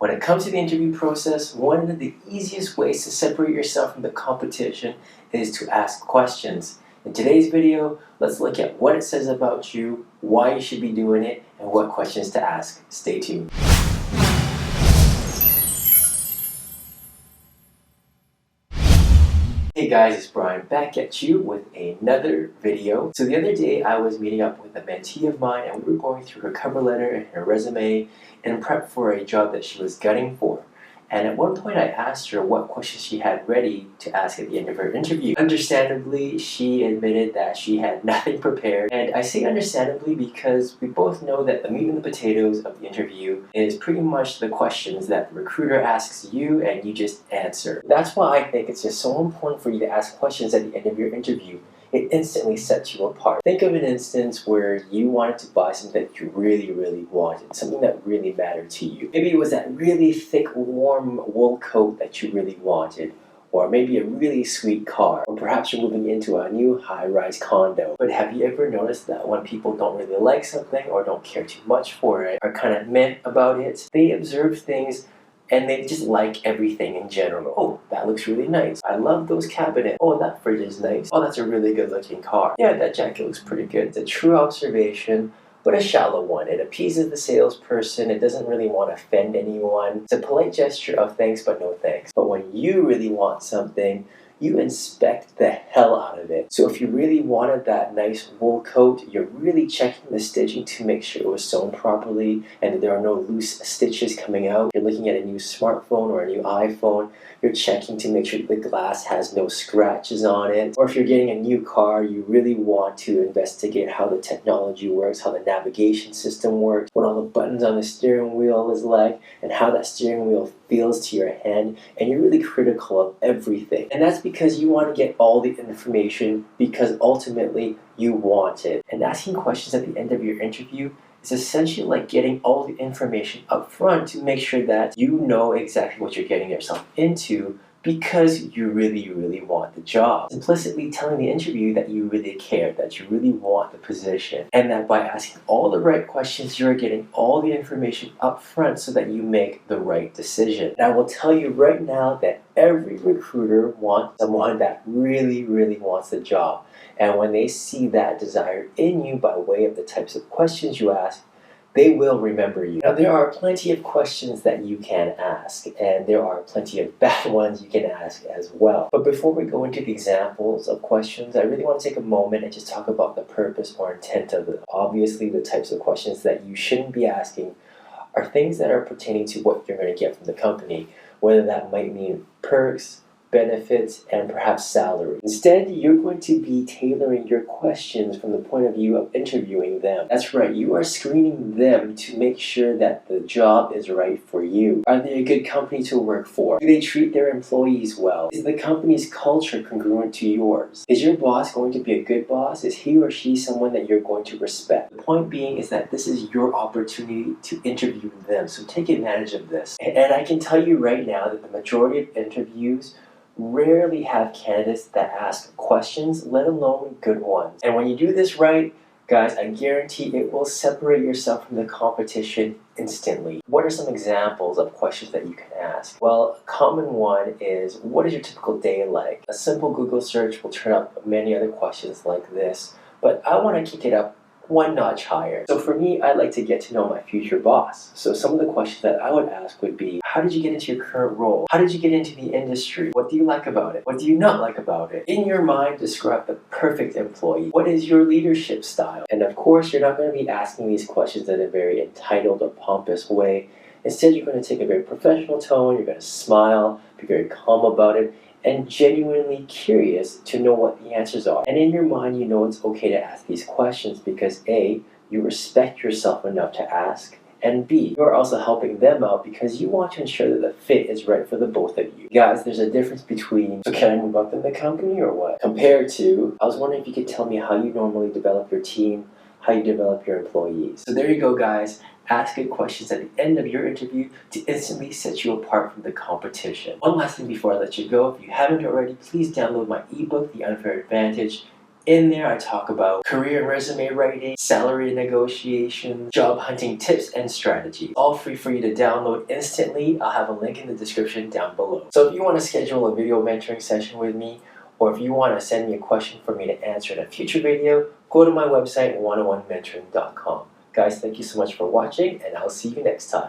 When it comes to the interview process, one of the easiest ways to separate yourself from the competition is to ask questions. In today's video, let's look at what it says about you, why you should be doing it, and what questions to ask. Stay tuned. Hey guys, it's Brian back at you with another video. So the other day I was meeting up with a mentee of mine and we were going through her cover letter and her resume in prep for a job that she was gunning for. And at one point I asked her what questions she had ready to ask at the end of her interview. Understandably, she admitted that she had nothing prepared. And I say understandably because we both know that the meat and the potatoes of the interview is pretty much the questions that the recruiter asks you and you just answer. That's why I think it's just so important for you to ask questions at the end of your interview. It instantly sets you apart. Think of an instance where you wanted to buy something that you really wanted, something that really mattered to you. Maybe it was that really thick, warm wool coat that you really wanted, or maybe a really sweet car, or perhaps you're moving into a new high-rise condo. But have you ever noticed that when people don't really like something or don't care too much for it, or kind of meh about it, they observe things and they just like everything in general. Oh, that looks really nice. I love those cabinets. Oh, that fridge is nice. Oh, that's a really good looking car. Yeah, that jacket looks pretty good. It's a true observation, but a shallow one. It appeases the salesperson. It doesn't really want to offend anyone. It's a polite gesture of thanks, but no thanks. But when you really want something, you inspect the hell out of it. So if you really wanted that nice wool coat, you're really checking the stitching to make sure it was sewn properly and that there are no loose stitches coming out. You're looking at a new smartphone or a new iPhone. You're checking to make sure the glass has no scratches on it. Or if you're getting a new car, you really want to investigate how the technology works, how the navigation system works, what all the buttons on the steering wheel is like, and how that steering wheel feels to your hand, and you're really critical of everything. And that's because you want to get all the information because ultimately you want it. And asking questions at the end of your interview is essentially like getting all the information up front to make sure that you know exactly what you're getting yourself into because you really want the job. Implicitly telling the interview that you really care, that you really want the position, and that by asking all the right questions, you're getting all the information up front so that you make the right decision. And I will tell you right now that every recruiter wants someone that really wants the job. And when they see that desire in you by way of the types of questions you ask, they will remember you. Now, there are plenty of questions that you can ask, and there are plenty of bad ones you can ask as well. But before we go into the examples of questions, I really want to take a moment and just talk about the purpose or intent of it. Obviously, the types of questions that you shouldn't be asking are things that are pertaining to what you're going to get from the company, whether that might mean perks, benefits, and perhaps salary. Instead, you're going to be tailoring your questions from the point of view of interviewing them. That's right, you are screening them to make sure that the job is right for you. Are they a good company to work for? Do they treat their employees well? Is the company's culture congruent to yours? Is your boss going to be a good boss? Is he or she someone that you're going to respect? The point being is that this is your opportunity to interview them, so take advantage of this. And I can tell you right now that the majority of interviews rarely have candidates that ask questions, let alone good ones. And when you do this right, guys, I guarantee it will separate yourself from the competition instantly. What are some examples of questions that you can ask? Well, a common one is, what is your typical day like? A simple Google search will turn up many other questions like this, but I want to kick it up one notch higher. So for me, I like to get to know my future boss. So some of the questions that I would ask would be, how did you get into your current role? How did you get into the industry? What do you like about it? What do you not like about it? In your mind, describe the perfect employee. What is your leadership style? And of course, you're not going to be asking these questions in a very entitled or pompous way. Instead, you're going to take a very professional tone, you're going to smile, be very calm about it, and genuinely curious to know what the answers are. And in your mind, you know it's okay to ask these questions because A, you respect yourself enough to ask, and B, you're also helping them out because you want to ensure that the fit is right for the both of you. Guys, there's a difference between, so can I move up in the company or what? Compared to, I was wondering if you could tell me how you normally develop your team, how you develop your employees. So there you go, guys. Ask good questions at the end of your interview to instantly set you apart from the competition. One last thing before I let you go, if you haven't already, please download my ebook, The Unfair Advantage. In there, I talk about career and resume writing, salary negotiation, job hunting tips and strategies. All free for you to download instantly. I'll have a link in the description down below. So if you want to schedule a video mentoring session with me, or if you want to send me a question for me to answer in a future video, go to my website, 101mentoring.com. Guys, thank you so much for watching, and I'll see you next time.